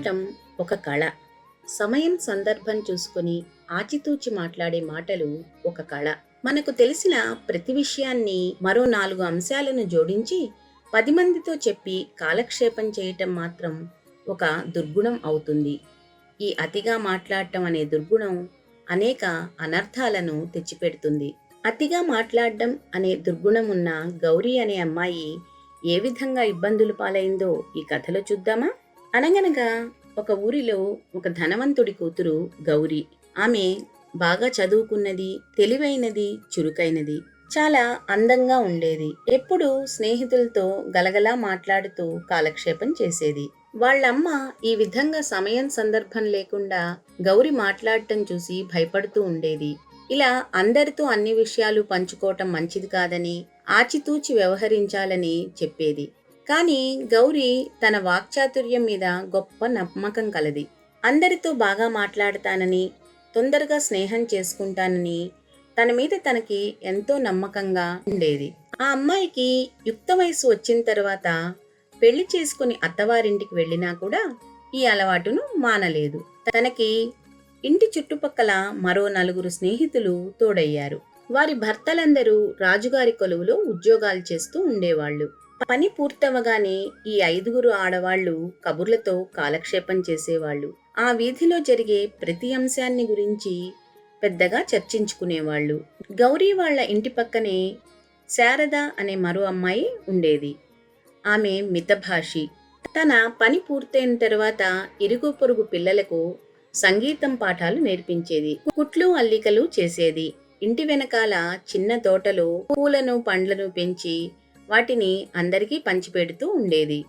చెప్పటం ఒక కళ. సమయం సందర్భం చూసుకొని ఆచితూచి మాట్లాడే మాటలు ఒక కళ. మనకు తెలిసిన ప్రతి విషయాన్ని మరో 4 అంశాలను జోడించి 10 మందితో చెప్పి కాలక్షేపం చేయటం మాత్రం ఒక దుర్గుణం అవుతుంది. ఈ అతిగా మాట్లాడటం అనే దుర్గుణం అనేక అనర్థాలను తెచ్చిపెడుతుంది. అతిగా మాట్లాడడం అనే దుర్గుణం ఉన్న గౌరీ అనే అమ్మాయి ఏ విధంగా ఇబ్బందులు పాలైందో ఈ కథలో చూద్దామా? అనగనగా ఒక ఊరిలో ఒక ధనవంతుడి కూతురు గౌరి. ఆమె బాగా చదువుకున్నది, తెలివైనది, చురుకైనది, చాలా అందంగా ఉండేది. ఎప్పుడూ స్నేహితులతో గలగలా మాట్లాడుతూ కాలక్షేపం చేసేది. వాళ్ళమ్మ ఈ విధంగా సమయం సందర్భం లేకుండా గౌరి మాట్లాడటం చూసి భయపడుతూ ఉండేది. ఇలా అందరితో అన్ని విషయాలు పంచుకోవటం మంచిది కాదని, ఆచితూచి వ్యవహరించాలని చెప్పేది. కానీ గౌరి తన వాక్చాతుర్యం మీద గొప్ప నమ్మకం కలది. అందరితో బాగా మాట్లాడతానని, తొందరగా స్నేహం చేసుకుంటానని తన మీద తనకి ఎంతో నమ్మకంగా ఉండేది. ఆ అమ్మాయికి యుక్త వయసు వచ్చిన తర్వాత పెళ్లి చేసుకుని అత్తవారింటికి వెళ్ళినా కూడా ఈ అలవాటును మానలేదు. తనకి ఇంటి చుట్టుపక్కల మరో 4 స్నేహితులు తోడయ్యారు. వారి భర్తలందరూ రాజుగారి కొలువులో ఉద్యోగాలు చేస్తూ ఉండేవాళ్లు. పని పూర్తవగానే ఈ 5 ఆడవాళ్లు కబుర్లతో కాలక్షేపం చేసేవాళ్లు. ఆ వీధిలో జరిగే ప్రతి అంశాన్ని గురించి పెద్దగా చర్చించుకునేవాళ్లు. గౌరీ వాళ్ల ఇంటి పక్కనే శారద అనే మరో అమ్మాయి ఉండేది. ఆమె మితభాషి. తన పని పూర్తయిన తర్వాత ఇరుగు పొరుగు పిల్లలకు సంగీతం పాఠాలు నేర్పించేది. కుట్లు అల్లికలు చేసేది. ఇంటి వెనకాల చిన్న తోటలో పూలను పండ్లను పెంచి వాటిని అందరికీ పంచిపెడుతూ ఉండేది.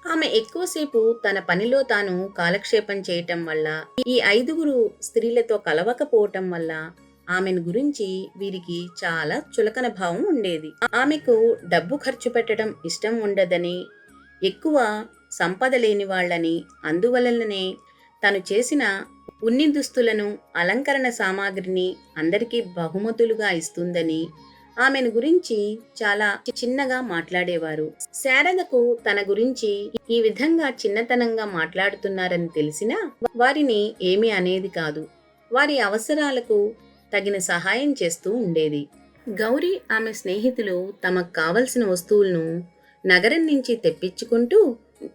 ఆమె ఎక్కువసేపు తన పనిలో తాను కాలక్షేపం చేయటం వల్ల, ఈ 5 స్త్రీలతో కలవకపోవటం వల్ల ఆమెను గురించి వీరికి చాలా చులకన భావం ఉండేది. ఆమెకు డబ్బు ఖర్చు పెట్టడం ఇష్టం ఉండదని, ఎక్కువ సంపద లేని వాళ్ళని, అందువలననే తను చేసిన ఉన్ని దుస్తులను, అలంకరణ సామాగ్రిని అందరికీ బహుమతులుగా ఇస్తుందని ఆమెను గురించి చాలా చిన్నగా మాట్లాడేవారు. శారదకు తన గురించి ఈ విధంగా చిన్నతనంగా మాట్లాడుతున్నారని తెలిసినా వారిని ఏమీ అనేది కాదు. వారి అవసరాలకు తగిన సహాయం చేస్తూ ఉండేది. గౌరీ ఆమె స్నేహితులు తమకు కావలసిన వస్తువులను నగరం నుంచి తెప్పించుకుంటూ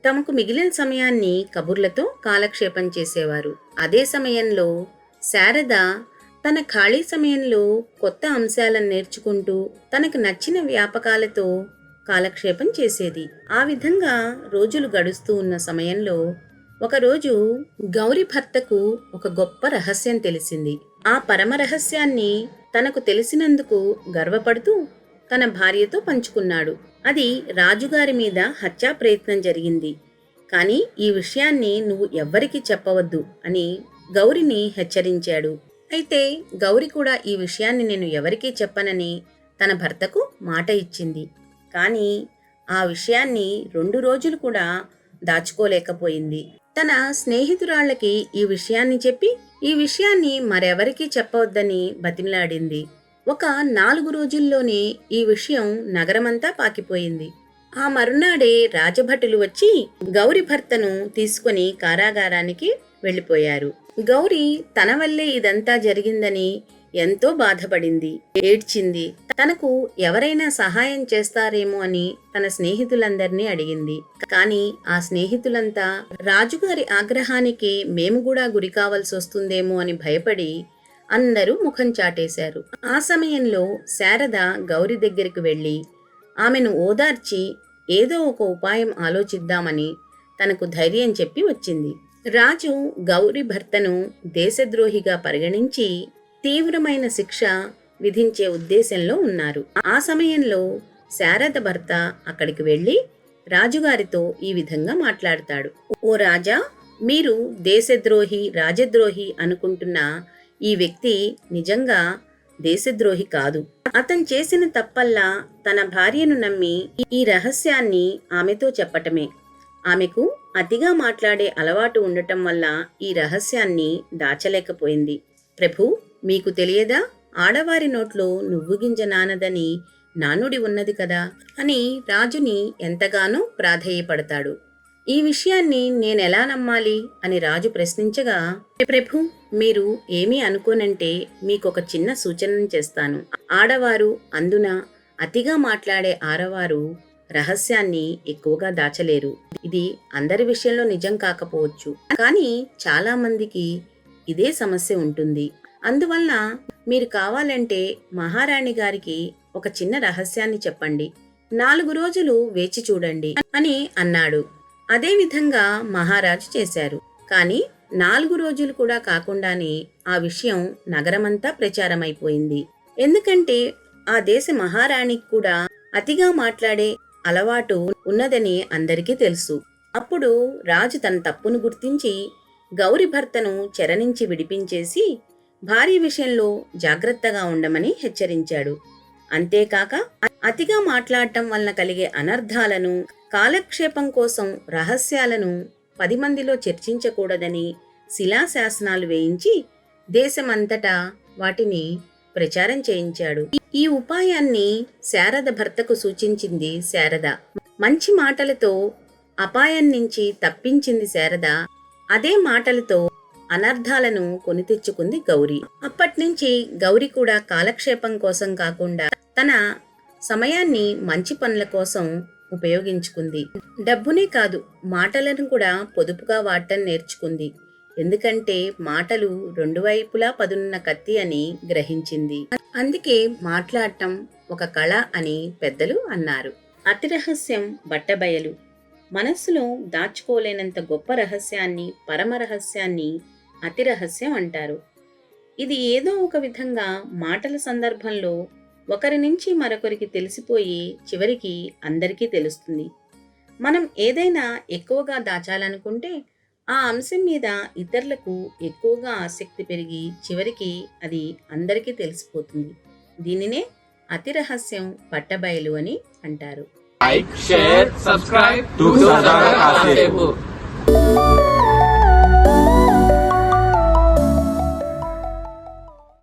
తమకు మిగిలిన సమయాన్ని కబుర్లతో కాలక్షేపం చేసేవారు. అదే సమయంలో శారద తన ఖాళీ సమయంలో కొత్త అంశాలను నేర్చుకుంటూ తనకు నచ్చిన వ్యాపకాలతో కాలక్షేపం చేసేది. ఆ విధంగా రోజులు గడుస్తూ ఉన్న సమయంలో ఒకరోజు గౌరి భర్తకు ఒక గొప్ప రహస్యం తెలిసింది. ఆ పరమ రహస్యాన్ని తనకు తెలిసినందుకు గర్వపడుతూ తన భార్యతో పంచుకున్నాడు. అది రాజుగారి మీద హత్యా ప్రయత్నం జరిగింది. కానీ ఈ విషయాన్ని నువ్వు ఎవ్వరికీ చెప్పవద్దు అని గౌరిని హెచ్చరించాడు. అయితే గౌరి కూడా ఈ విషయాన్ని నేను ఎవరికీ చెప్పనని తన భర్తకు మాట ఇచ్చింది. కానీ ఆ విషయాన్ని 2 రోజులు కూడా దాచుకోలేకపోయింది. తన స్నేహితురాళ్లకి ఈ విషయాన్ని చెప్పి ఈ విషయాన్ని మరెవరికీ చెప్పవద్దని బతిమిలాడింది. ఒక 4 రోజుల్లోనే ఈ విషయం నగరమంతా పాకిపోయింది. ఆ మరునాడే రాజభటులు వచ్చి గౌరి భర్తను తీసుకుని కారాగారానికి వెళ్లిపోయారు. గౌరి తన వల్లే ఇదంతా జరిగిందని ఎంతో బాధపడింది, ఏడ్చింది. తనకు ఎవరైనా సహాయం చేస్తారేమో అని తన స్నేహితులందరినీ అడిగింది. కానీ ఆ స్నేహితులంతా రాజుగారి ఆగ్రహానికి మేము కూడా గురి కావాల్సి వస్తుందేమో అని భయపడి అందరూ ముఖం చాటేశారు. ఆ సమయంలో శారద గౌరి దగ్గరికి వెళ్లి ఆమెను ఓదార్చి ఏదో ఒక ఉపాయం ఆలోచిద్దామని తనకు ధైర్యం చెప్పి వచ్చింది. రాజు గౌరి భర్తను దేశద్రోహిగా పరిగణించి తీవ్రమైన శిక్ష విధించే ఉద్దేశంలో ఉన్నారు. ఆ సమయంలో శారద భర్త అక్కడికి వెళ్లి రాజుగారితో ఈ విధంగా మాట్లాడతాడు. ఓ రాజా, మీరు దేశద్రోహి, రాజద్రోహి అనుకుంటున్న ఈ వ్యక్తి నిజంగా దేశద్రోహి కాదు. అతను చేసిన తప్పల్లా తన భార్యను నమ్మి ఈ రహస్యాన్ని ఆమెతో చెప్పటమే. ఆమెకు అతిగా మాట్లాడే అలవాటు ఉండటం వల్ల ఈ రహస్యాన్ని దాచలేకపోయింది. ప్రభు, మీకు తెలియదా? ఆడవారి నోట్లో నువ్వు గింజ నానదని నానుడి ఉన్నది కదా అని రాజుని ఎంతగానో ప్రాధేయపడతాడు. ఈ విషయాన్ని నేనెలా నమ్మాలి అని రాజు ప్రశ్నించగా, ప్రభు, మీరు ఏమీ అనుకోనంటే మీకొక చిన్న సూచనను చేస్తాను. ఆడవారు, అందున అతిగా మాట్లాడే ఆడవారు రహస్యాన్ని ఎక్కువగా దాచలేరు. ఇది అందరి విషయంలో నిజం కాకపోవచ్చు, కానీ చాలా మందికి ఇదే సమస్య ఉంటుంది. అందువలన మీరు కావాలంటే మహారాణి గారికి ఒక చిన్న రహస్యాన్ని చెప్పండి. 4 రోజులు వేచి చూడండి అని అన్నాడు. అదే విధంగా మహారాజు చేశారు. కానీ 4 రోజులు కూడా కాకుండానే ఆ విషయం నగరమంతా ప్రచారమైపోయింది. ఎందుకంటే ఆ దేశ మహారాణికి కూడా అతిగా మాట్లాడే అలవాటు ఉన్నదని అందరికీ తెలుసు. అప్పుడు రాజు తన తప్పును గుర్తించి గౌరి భర్తను చెర నుంచి విడిపించేసి భార్య విషయంలో జాగ్రత్తగా ఉండమని హెచ్చరించాడు. అంతేకాక అతిగా మాట్లాడటం వలన కలిగే అనర్థాలను, కాలక్షేపం కోసం రహస్యాలను 10 మందిలో చర్చించకూడదని శిలాశాసనాలు వేయించి దేశమంతటా వాటిని ప్రచారం చేయించాడు. ఈ ఉపాయాన్ని శారద భర్తకు సూచించింది శారద. మంచి మాటలతో అపాయం నుంచి తప్పించింది శారద. అదే మాటలతో అనర్థాలను కొని తెచ్చుకుంది గౌరి. అప్పట్నుంచి గౌరి కూడా కాలక్షేపం కోసం కాకుండా తన సమయాన్ని మంచి పనుల కోసం ఉపయోగించుకుంది. డబ్బునే కాదు, మాటలను కూడా పొదుపుగా వాడటం నేర్చుకుంది. ఎందుకంటే మాటలు 2 వైపులా పదున్న కత్తి అని గ్రహించింది. అందుకే మాట్లాడటం ఒక కళ అని పెద్దలు అన్నారు. అతి రహస్యం బట్టబయలు. మనస్సులో దాచుకోలేనంత గొప్ప రహస్యాన్ని, పరమ రహస్యాన్ని అతి రహస్యం అంటారు. ఇది ఏదో ఒక విధంగా మాటల సందర్భంలో ఒకరి నుంచి మరొకరికి తెలిసిపోయి చివరికి అందరికీ తెలుస్తుంది. మనం ఏదైనా ఎక్కువగా దాచాలనుకుంటే ఆ అంశం మీద ఇతరులకు ఎక్కువగా ఆసక్తి పెరిగి చివరికి అది అందరికీ తెలిసిపోతుంది. దీనినే అతి రహస్యం పట్టబయలు అని అంటారు. Like, share, subscribe to Sardar Kasepu.